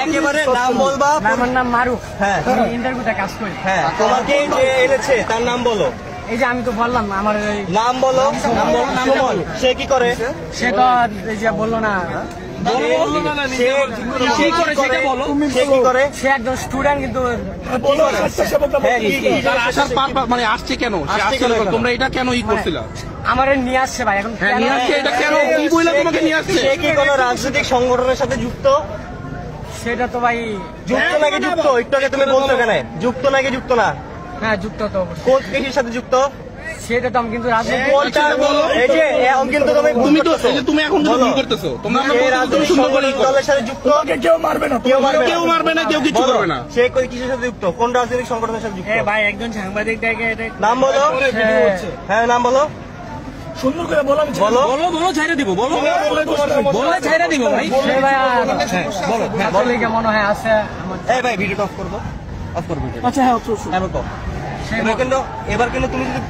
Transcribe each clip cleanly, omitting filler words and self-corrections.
একেবারে নাম বলবা। আমার নাম মারুফ। হ্যাঁ, ইন্টারভিউতে কাজ করি। হ্যাঁ, তোমাকে যে এনেছে তার নাম বলো। এই যে আমি তো বললাম আমার নাম বলো। সুমন, সে কি করে? সে তো এই যে বললো না, সে একজন স্টুডেন্ট কিন্তু মানে আসছে কেন? তোমরা এটা কেন করছিল? আমার নিয়ে আসছে ভাই। এখন নিয়ে আসছে এটা কেন? কি বলে তোমাকে নিয়ে আসছে? সে কি কোনো রাজনৈতিক সংগঠনের সাথে যুক্ত? সেটা তো ভাই যুক্ত নাকি যুক্ত? একটু আগে তুমি বলছো কেন যুক্ত নাকি যুক্ত না? হ্যাঁ যুক্ত তো। কোন কেসের সাথে যুক্ত? সেটা তো আমি কিন্তু রাজনীতি এই যে এখন কিন্তু তুমি এখন ভুল করতেছো। তোমরা দলের সাথে যুক্ত। কেউ মারবে না, কেউ মারবে না, কেউ কিছু করবে না। সে কই কিসের সাথে যুক্ত? কোন রাজনৈতিক সংগঠনের সাথে যুক্ত? ভাই একজন সাংবাদিক নাম বলো। হ্যাঁ, নাম বলো। সুন্দর করে বলো, বলো ছাইরা দিব, বলো ছাইরা দিব ভাই। বলো মনে হয় আছে। এই ভাই ভিডিওটা অফ করবো, অফ করবো। আচ্ছা হ্যাঁ, এবার কিন্তু তুমি যদি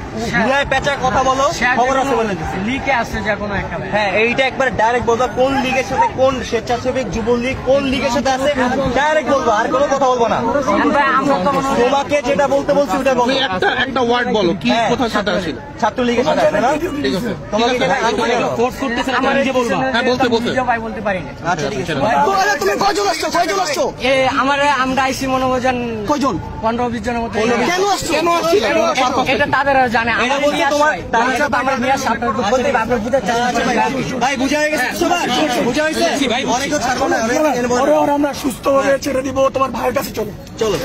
ভুলায় পেঁচা কথা বলো, খবর আছে বলে দিচ্ছি। লিকে আসছে যে কোনো একটা। হ্যাঁ, এইটা একবার ডাইরেক্ট বলবা কোন লীগের সাথে, কোন স্বেচ্ছাসেবক যুবলীগ কোন লীগের সাথে আছে, ডাইরেক্ট বলবো, আর কোনো কথা বলবো না। তোমাকে যেটা বলতে বলছি ওটা বলো। একটা ওয়ার্ড বলো, কি কোথার সাথে আছে? ছাত্রলীগের সাথে আছে না? ঠিক আছে, তোমাকে ফোর্স করতেছ না, নিজে বলবা। হ্যাঁ, বলতে ভাই বলতে পারি না। আচ্ছা ঠিক আছে। তুমি কয়জন আসছো? আমরা আইসি মনোজন কয়জন? 15-20 জনের মতো। কেন আসছিল? এটা তাদের জানে। এটা বলতে তোমার আমরা নিয়ে আসছি আপনার বুঝতে চাচ্ছি ভাই, বুঝা হয়ে গেছে সবার? বুঝা হয়েছে ভাই? অনেকেও ছাড়বো না, আমরা সুস্থ হয়ে ছেড়ে দিব, তোমার ভাইয়ের কাছে চলো।